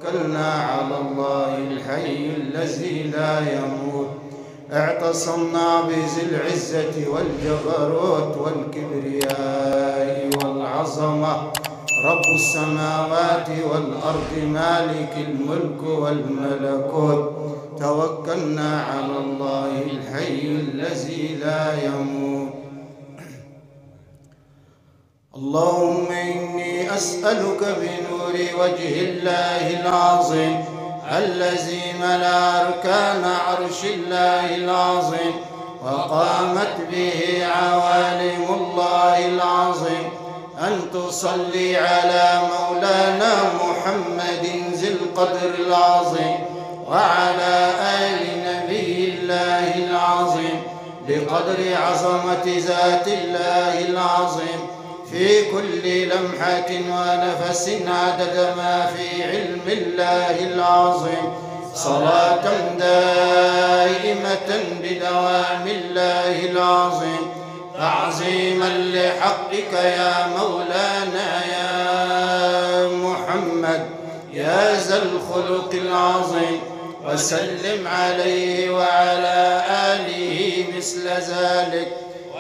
توكلنا على الله الحي الذي لا يموت. اعتصمنا بذي العزة والجبروت والكبرياء والعظمة رب السماوات والأرض مالك الملك والملكوت. توكلنا على الله الحي الذي لا يموت. اللهم إني أسألك بنور وجه الله العظيم الذي ملا أركان عرش الله العظيم وقامت به عوالم الله العظيم أن تصلي على مولانا محمد ذي القدر العظيم وعلى آل نبي الله العظيم بقدر عظمة ذات الله العظيم في كل لمحة ونفس عدد ما في علم الله العظيم، صلاة دائمة بدوام الله العظيم، تعظيما لحقك يا مولانا يا محمد يا ذا الخلق العظيم. وسلم عليه وعلى آله مثل ذلك،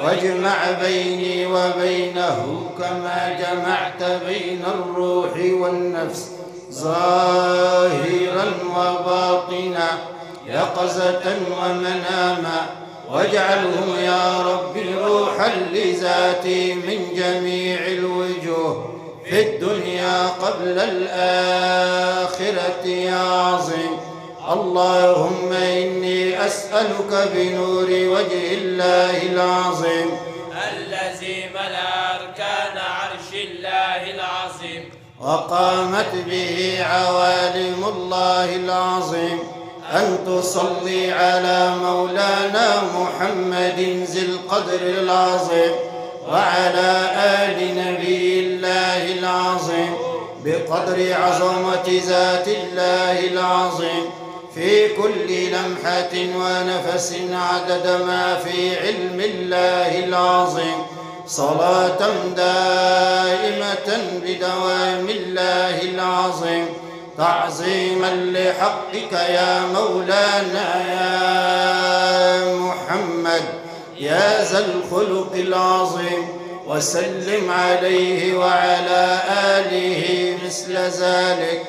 واجمع بيني وبينه كما جمعت بين الروح والنفس ظاهرا وباطنا يقظة ومناما، واجعله يا رب روحا لذاتي من جميع الوجوه في الدنيا قبل الآخرة يا عظيم. اللهم إني أسألك بنور وجه الله العظيم الذي ملا أركان عرش الله العظيم وقامت به عوالم الله العظيم أن تصلي على مولانا محمد ذي القدر العظيم وعلى آل نبي الله العظيم بقدر عظمة ذات الله العظيم في كل لمحة ونفس عدد ما في علم الله العظيم، صلاة دائمة بدوام الله العظيم، تعظيما لحقك يا مولانا يا محمد يا ذا الخلق العظيم. وسلم عليه وعلى آله مثل ذلك،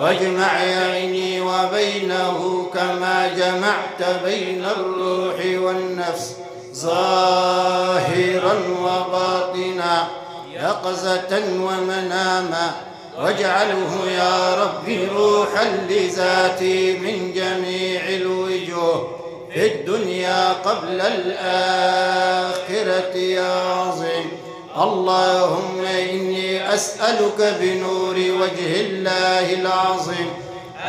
واجمع بيني وبينه كما جمعت بين الروح والنفس ظاهرا وباطنا يقظة ومناما، واجعله يا ربي روحا لذاتي من جميع الوجوه في الدنيا قبل الآخرة يا عظيم. اللهم إني أسألك بنور وجه الله العظيم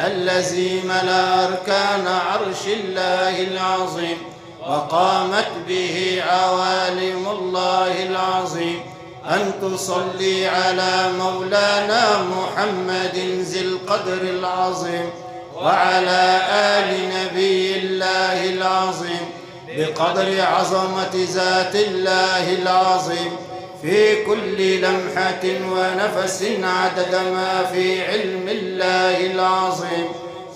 الذي ملا أركان عرش الله العظيم وقامت به عوالم الله العظيم أن تصلي على مولانا محمد ذي القدر العظيم وعلى آل نبي الله العظيم بقدر عظمة ذات الله العظيم في كل لمحة ونفس عدد ما في علم الله العظيم،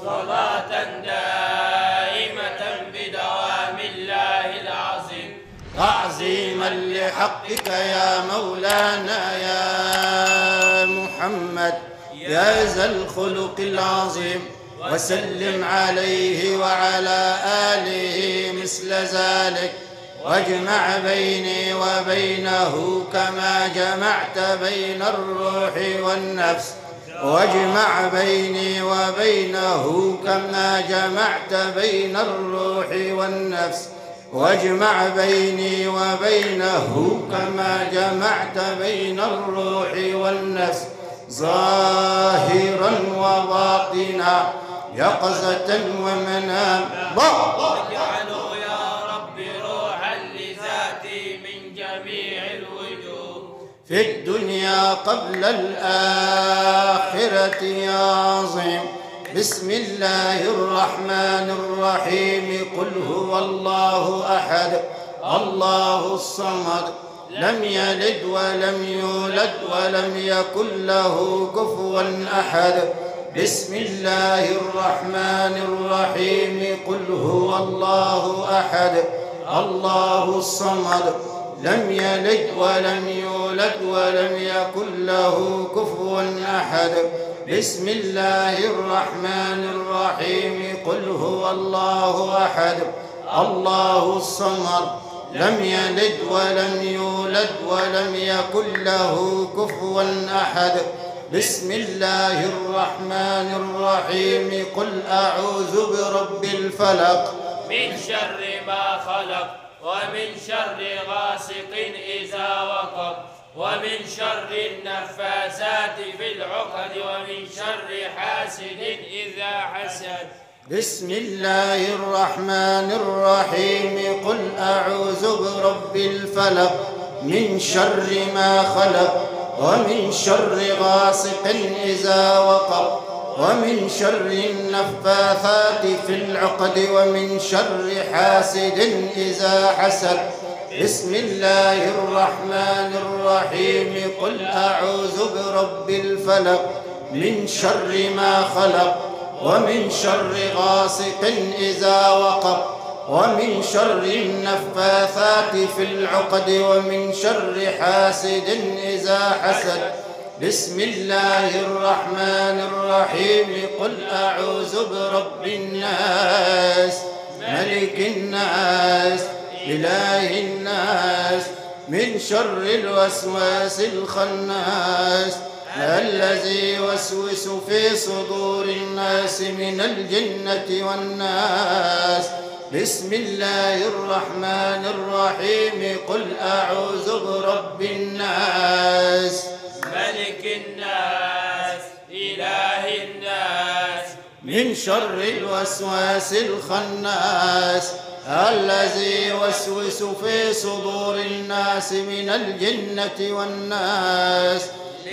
صلاة دائمة بدوام الله العظيم، تعظيما لحقك يا مولانا يا محمد يا ذا الخلق العظيم. وسلم عليه وعلى آله مثل ذلك، واجمع بيني وبينه كما جمعت بين الروح والنفس، واجمع بيني وبينه كما جمعت بين الروح والنفس، واجمع بيني وبينه كما جمعت بين الروح والنفس ظاهرا وباطنا يقظة ومنام. واجعله يا رب روحا لذاتي من جميع الوجوه في الدنيا قبل الآخرة يا عظيم. بسم الله الرحمن الرحيم. قل هو الله أحد الله الصمد لم يلد ولم يولد ولم يكن له كفوا أحد. بسم الله الرحمن الرحيم قل هو الله أحد الله الصمد لم يلد ولم يولد ولم يكن له كفوا أحد بسم الله الرحمن الرحيم قل هو الله أحد الله الصمد لم يلد ولم يولد ولم يكن له كفوا أحد بسم الله الرحمن الرحيم قل أعوذ برب الفلق من شر ما خلق ومن شر غاسق إذا وقب ومن شر النفاثات في العقد ومن شر حاسد إذا حسد بسم الله الرحمن الرحيم قل أعوذ برب الفلق من شر ما خلق ومن شر غاسق إذا وقب ومن شر النفاثات في العقد ومن شر حاسد إذا حسد بسم الله الرحمن الرحيم قل أعوذ برب الفلق من شر ما خلق ومن شر غاسق إذا وقب ومن شر النفاثات في العقد ومن شر حاسد إذا حسد بسم الله الرحمن الرحيم قل أعوذ برب الناس ملك الناس إله الناس من شر الوسواس الخناس الذي يوسوس في صدور الناس من الجنة والناس بسم الله الرحمن الرحيم قل أعوذ برب الناس ملك الناس إله الناس من شر الوسواس الخناس الذي يوسوس في صدور الناس من الجنة والناس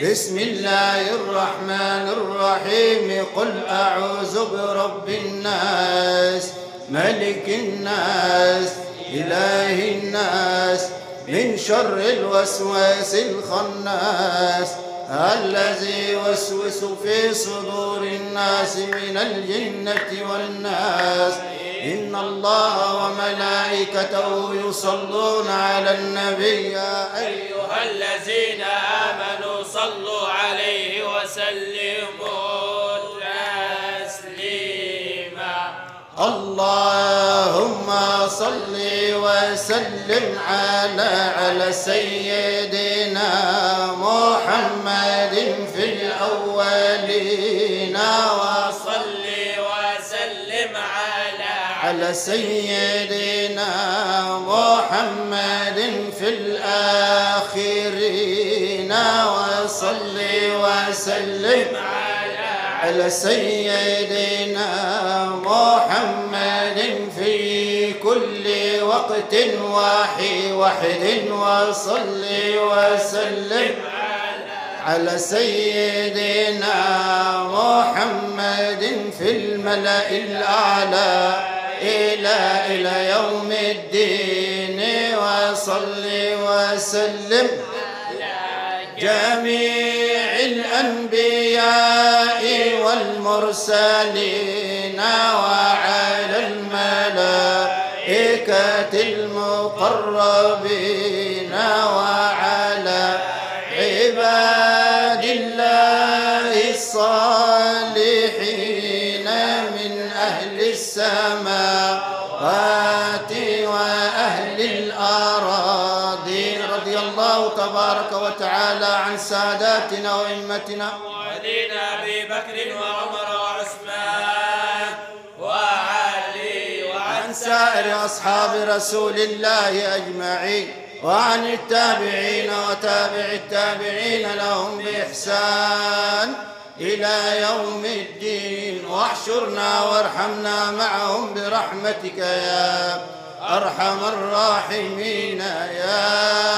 بسم الله الرحمن الرحيم قل أعوذ برب الناس ملك الناس إله الناس من شر الوسواس الخناس الذي يوسوس في صدور الناس من الجنة والناس إن الله وملائكته يصلون على النبي يا أيها الذين آمنوا صلوا عليه وسلموا تسليما اللهم صل وسلم على سيدنا محمد في الأولين وصل وسلم على سيدنا محمد في الآخرين وصل وسلم على سيدنا محمد في كل وقت واحد وصل وسلم على سيدنا محمد في الملأ الأعلى إلى يوم الدين وصل وسلم جميع الأنبياء والمرسلين وعلى الملائكة المقربين وعلى عباد الله الصالحين من أهل السماوات وأهل الأراضي رضي الله تبارك وتعالى عن ساداتنا وأئمتنا ولينا أبي بكر وعمر وعثمان وعلي وعن سائر أصحاب رسول الله أجمعين وعن التابعين وتابع التابعين لهم بإحسان إلى يوم الدين واحشرنا وارحمنا معهم برحمتك يا أرحم الراحمين يا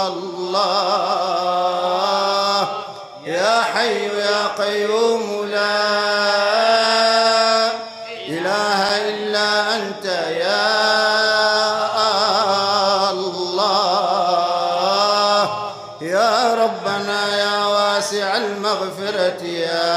الله يا حي يا قيوم لا إله إلا أنت يا الله يا ربنا يا واسع المغفرة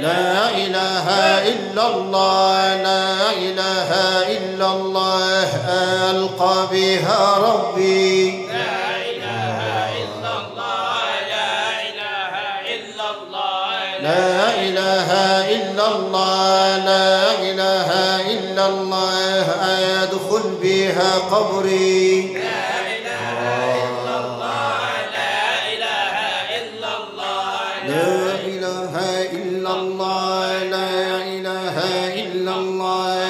لا إله إلا الله لا إله إلا الله ألقى بها ربي لا إله إلا الله لا إله إلا الله لا إله إلا الله لا إله إلا الله أدخل بها قبري لا إله إلا الله لا إله إلا الله لا إله إلا الله لا إله إلا الله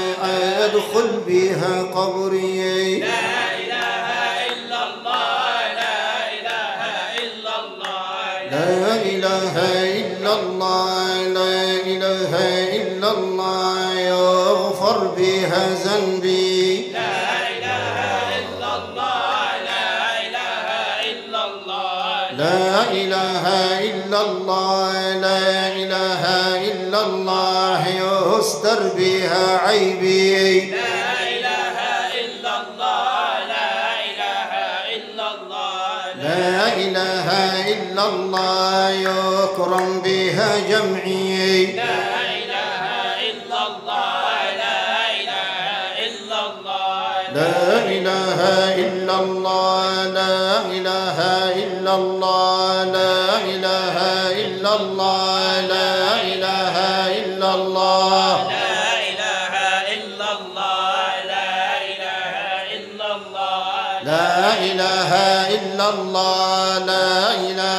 أدخل بها قبري لا إله إلا الله لا إله إلا الله لا إله إلا الله لا إله إلا الله يغفر بها ذنبي لا إله إلا الله لا إله إلا الله لا إله إلا الله لا إله إلا الله يستر بها عيبي لا إله إلا الله لا إله إلا الله لا إله إلا الله يكرم بها جمعي لا إله إلا الله لا إله إلا الله لا إله إلا الله لا إله إلا الله لا إله إلا الله لا إله إلا الله لا إله إلا الله لا إله إلا الله لا إله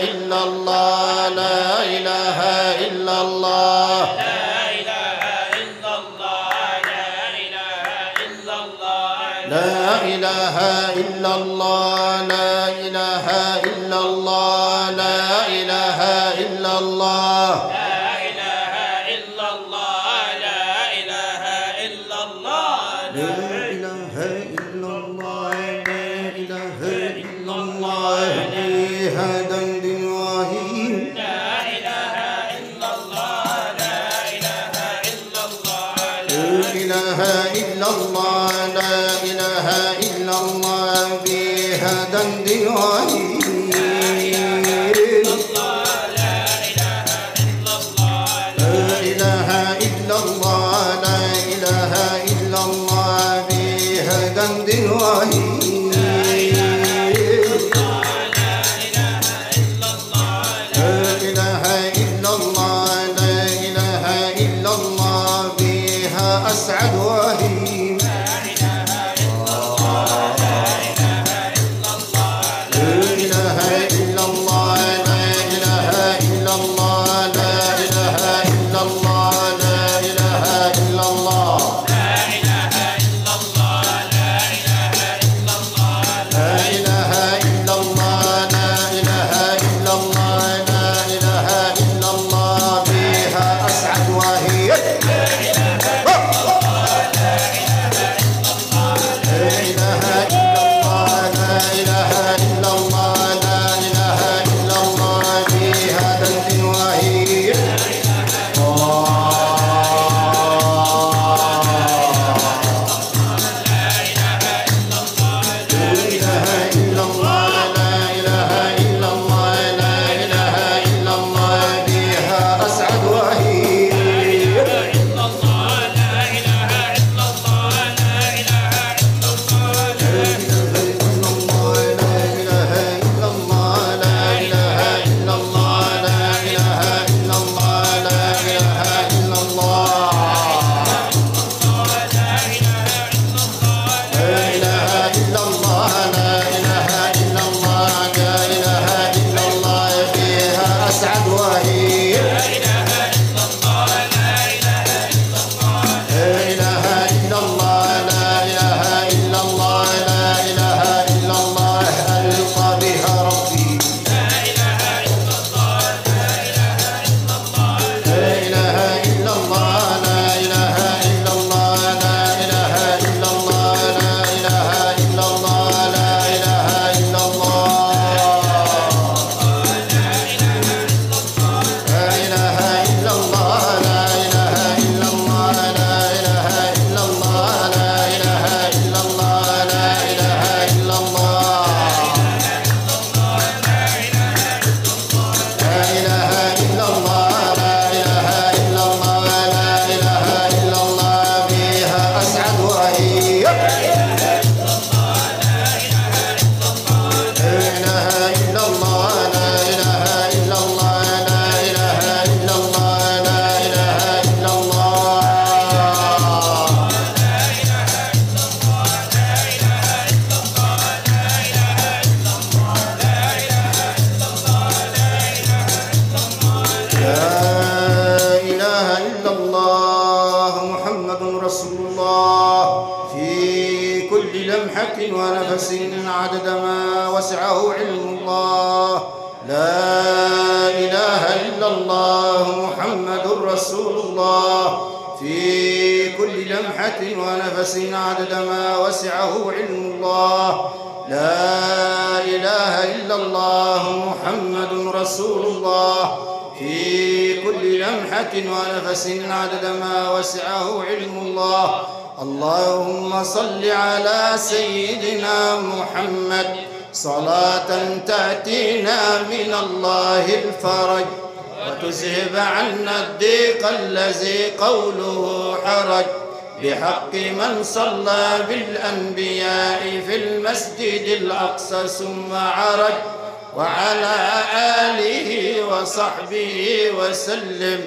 إلا الله لا إله إلا الله لا إله إلا الله لا إله إلا الله لا إله إلا الله لا إله إلا الله لا إله إلا الله لا إله إلا الله لا إله إلا الله لا إله إلا الله بها دندن واهين لا إله إلا الله لا إله إلا الله لا إله إلا الله لا إله إلا الله بها دندن واهين لا إله إلا الله لا إله إلا الله لا إله إلا الله لا إله إلا الله بها دندن واهين لا إله إلا الله لا إله ونفس عدد ما وسعه علم الله. لا إله إلا الله محمد رسول الله في كل لمحة ونفس عدد ما وسعه علم الله. لا إله إلا الله محمد رسول الله في كل لمحة ونفس عدد ما وسعه علم الله. اللهم صل على سيدنا محمد صلاة تأتينا من الله الفرج وتذهب عنا الضيق الذي قوله حرج، بحق من صلى بالأنبياء في المسجد الأقصى ثم عرج، وعلى آله وصحبه وسلم.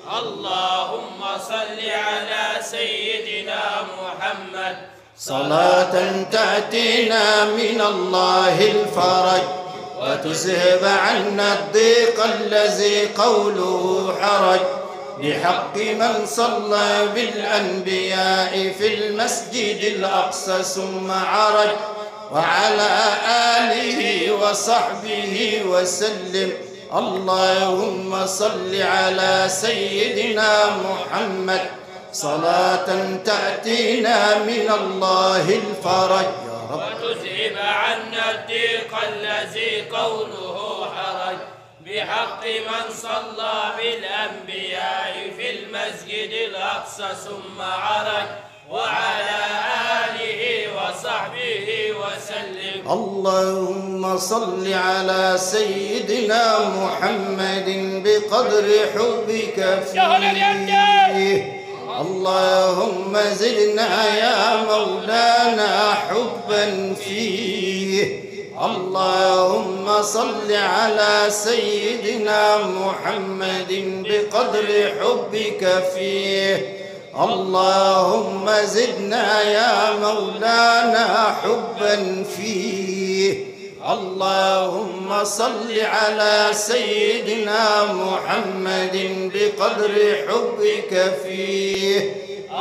اللهم صل على سيدنا محمد صلاة تأتينا من الله الفرج وتذهب عنا الضيق الذي قوله حرج، بحق من صلى بالأنبياء في المسجد الأقصى ثم عرج، وعلى آله وصحبه وسلم. اللهم صل على سيدنا محمد صلاة تأتينا من الله الفرج يا رب، وتذهب عنا الضيق الذي قوله حرج، بحق من صلى بالأنبياء في المسجد الأقصى ثم عرج، وعلى آله وصحبه وسلم. اللهم صل على سيدنا محمد بقدر حبك فيه. اللهم زدنا يا مولانا حبا فيه. اللهم صل على سيدنا محمد بقدر حبك فيه. اللهم زدنا يا مولانا حبا فيه. اللهم صل على سيدنا محمد بقدر حبك فيه.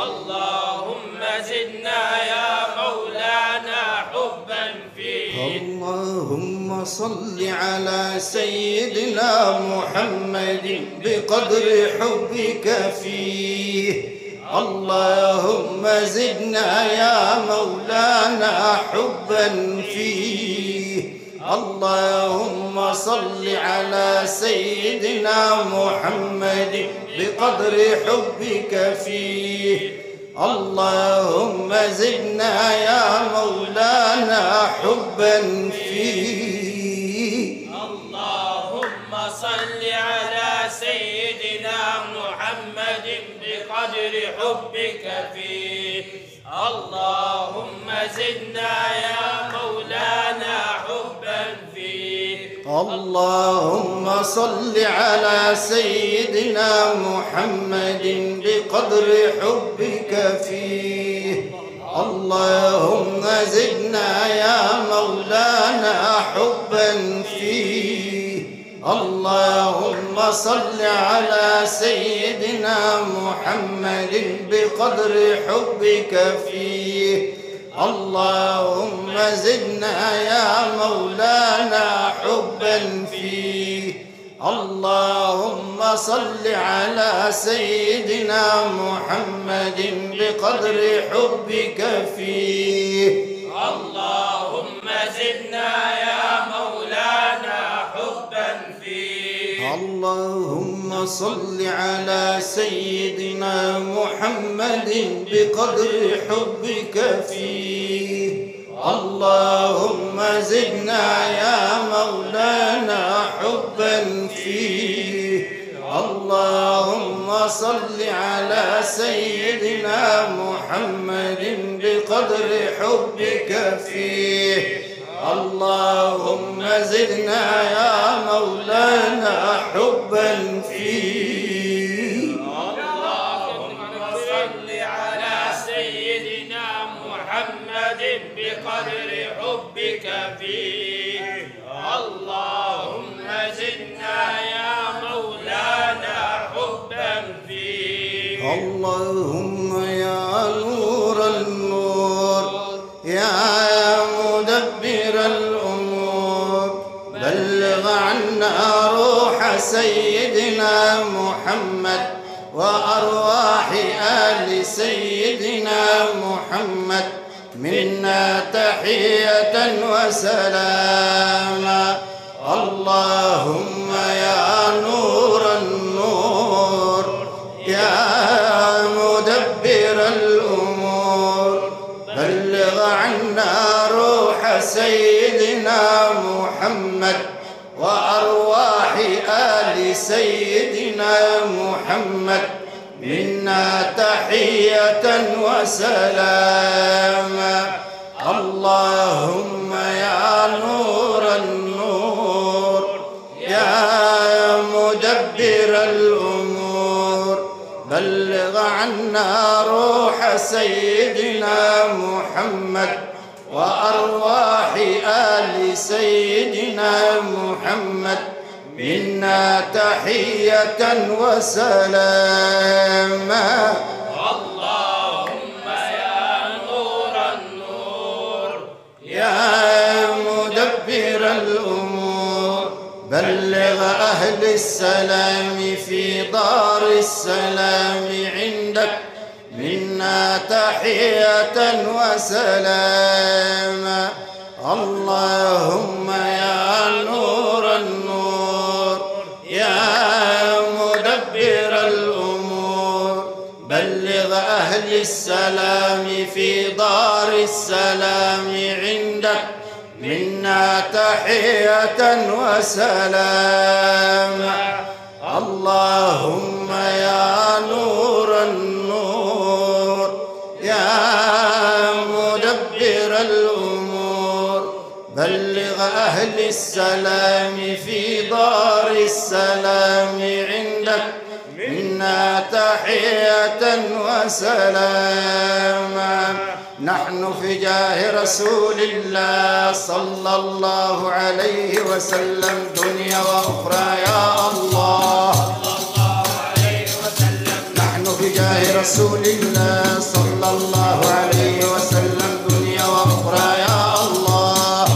اللهم زدنا يا مولانا حبا فيه. اللهم صل على سيدنا محمد بقدر حبك فيه. اللهم زدنا يا مولانا حبا فيه. اللهم صل على سيدنا محمد بقدر حبك فيه. اللهم زدنا يا مولانا حبا فيه. اللهم صل على سيدنا محمد بقدر حبك فيه. اللهم زدنا يا مولانا حبا فيه. اللهم صل على سيدنا محمد بقدر حبك فيه. اللهم زدنا يا مولانا حبا فيه. اللهم صل على سيدنا محمد بقدر حبك فيه. اللهم زدنا يا مولانا حبا فيه. اللهم صل على سيدنا محمد بقدر حبك فيه. اللهم زدنا يا مولانا حبا فيه. اللهم صل على سيدنا محمد بقدر حبك فيه. اللهم زدنا يا مولانا حبا فيه. اللهم صل على سيدنا محمد بقدر حبك فيه. اللهم زدنا يا مولانا حبا فيه. اللهم صل على سيدنا محمد بقدر حبك فيه. اللهم زدنا يا مولانا حبا فيه. اللهم يا نور النور يا مدبر عنا روح سيدنا محمد وأرواح آل سيدنا محمد منا تحية وسلاما. اللهم يا نور النور يا مدبر الأمور بلغ عنا روح سيدنا محمد وأرواح آل سيدنا محمد منا تحية وسلاما. اللهم يا نور النور يا مدبر الأمور بلغ عنا روح سيدنا محمد وأرواح آل سيدنا محمد منا تحية وسلاما. اللهم يا نور النور يا مدبر الأمور بلغ أهل السلام في دار السلام عندك منا تحية وسلاما. اللهم يا نور النور يا مدبر الأمور بلغ أهل السلام في دار السلام عندك منا تحية وسلاما. اللهم يا نور النور يا مدبر الأمور بلغ أهل السلام في دار السلام عندك منا تحية وسلاما. نحن في جاه رسول الله صلى الله عليه وسلم دنيا وأخرى يا الله. نحن في جاه رسول الله صلى الله عليه وسلم دنيا وأخرى يا الله.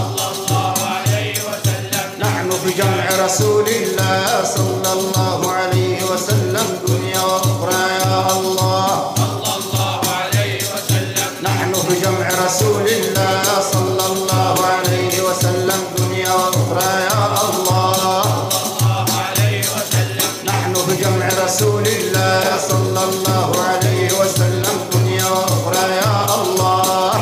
نحن في جمع رسول الله صلى الله عليه وسلم دنيا وأخرى يا الله. نحن في جمع رسول الله صلى الله عليه وسلم دنيا وأخرى يا الله. نحن في جمع رسول الله صلى الله عليه وسلم دنيا وأخرى يا الله.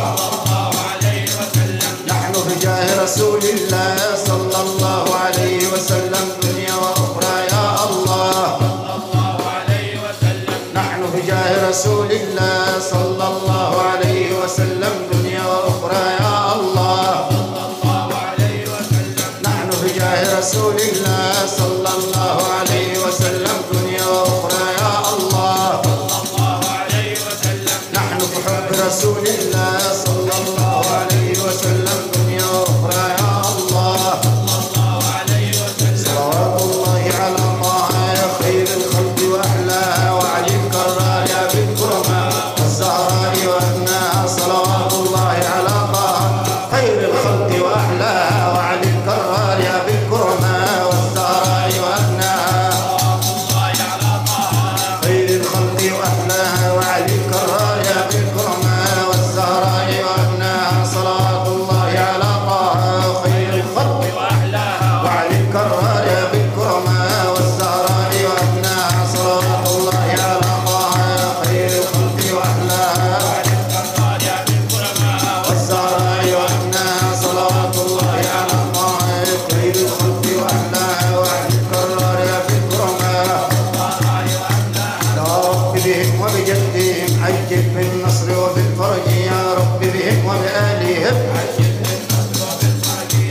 نحن في جاه رسول الله صلى الله عليه وسلم دنيا وأخرى يا الله. نحن في جاه رسول الله صلى الله عليه وسلم دنيا وأخرى يا الله. نحن في جاه رسول الله صلى الله عليه وسلم دنيا وأخرى يا الله. نحن في حب رسول الله صلى الله عليه وسلم دنيا وأخرى يا الله. صلوات الله على طه خير الخلق وأحلاها وعلي الكرار يا بالكرماء والزهراء وأبناها. صلوات الله على طه خير الخلق وأحلاها وعلي الكرار يا بالكرماء والزهراء وأبناها. خير الخلق وأحلاها وعلي الكرار يا بالكرماء والزهراء وأبناها. صلوات الله على طه خير الخلق وعلي الكرار يا بالكرماء والزهراء وأبناها. صلوات الله على طه خير الخلق وأحلاها والزهراء وأبناها. صلوات الله على طه خير الخلق وأحلاها وعلي الكرار يا بالكرماء. يا رب بهم وبجدهم عجل بالنصر وبالفرج يا رب بهم وبآلهم.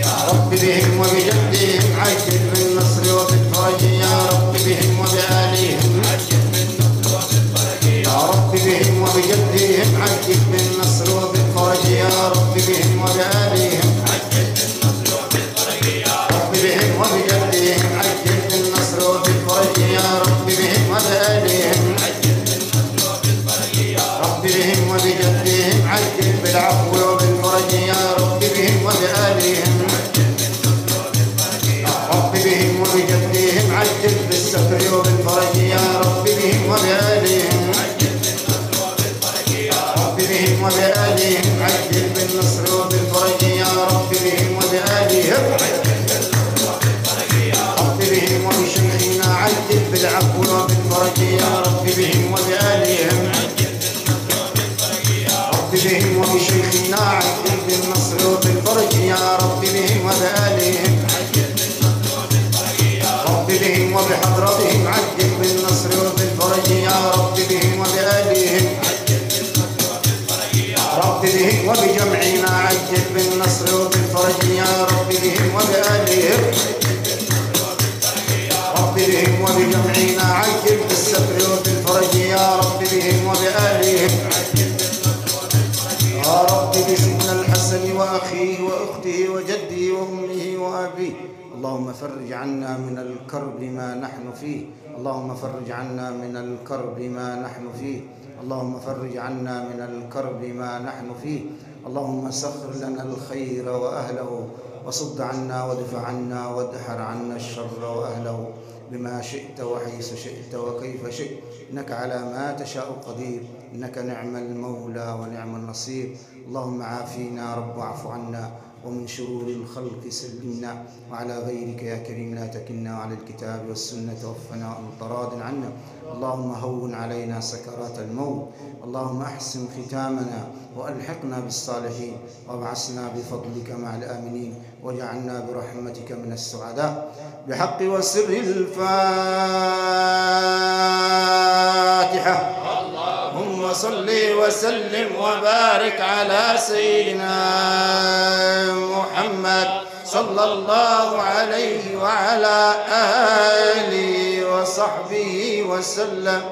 يا رب بهم وبجدهم عجل بالنصر وبالفرج يا رب بهم وبآلهم. يا رب بهم وبجدهم عجل بالنصر وبالفرج يا رب بهم وبآلهم. رب بهم وبجدهم عجل بالنصر وبالفرج يا رب بهم وبآلهم. رب بهم وبجدهم عجل بالعفو وبالفرج يا رب بهم وبآلهم. رب بهم بهم وبجدهم عجل بالستر وبالفرج يا رب بهم وبآلهم رب بهم وبآلهم عجل بالنصر وبالفرج يا رب بهم وبآلهم رب بهم وبشيخنا عجل بالعفو وبالفرج يا رب بهم وبآلهم رب بهم وبشيخنا عجل بالنصر وبالفرج يا رب بهم وبآلهم رب بهم وبحضرتهم عجل بالنصر وبالفرج يا رب بهم وبآلهم رب بهم وبجمعنا عجل بالنصر وبالفرج يا رب بهم وبآلهم رب بهم وبجمعنا عجل بالستر وبالفرج يا رب بهم وبآلهم يا رب بسيدنا الحسن وأخيه وأخته وجده وأمه وأبيه اللهم فرج عنا من الكرب ما نحن فيه اللهم فرج عنا من الكرب ما نحن فيه اللهم فرج عنا من الكرب ما نحن فيه اللهم سخر لنا الخير وأهله وصد عنا وادفع عنا وادحر عنا الشر وأهله بما شئت وحيث شئت وكيف شئت إنك على ما تشاء قدير إنك نعم المولى ونعم النصير اللهم عافينا رب واعف عنا ومن شرور الخلق سلمنا وعلى غيرك يا كريم لا تكلنا وعلى الكتاب والسنة توفنا وأنت راض عنا اللهم هون علينا سكرات الموت اللهم أحسن ختامنا وألحقنا بالصالحين وابعثنا بفضلك مع الآمنين واجعلنا برحمتك من السعداء بحق وسر الفاتحة اللهم صل وسلم وبارك على سيدنا محمد صلى الله عليه وعلى آله وصحبه وسلم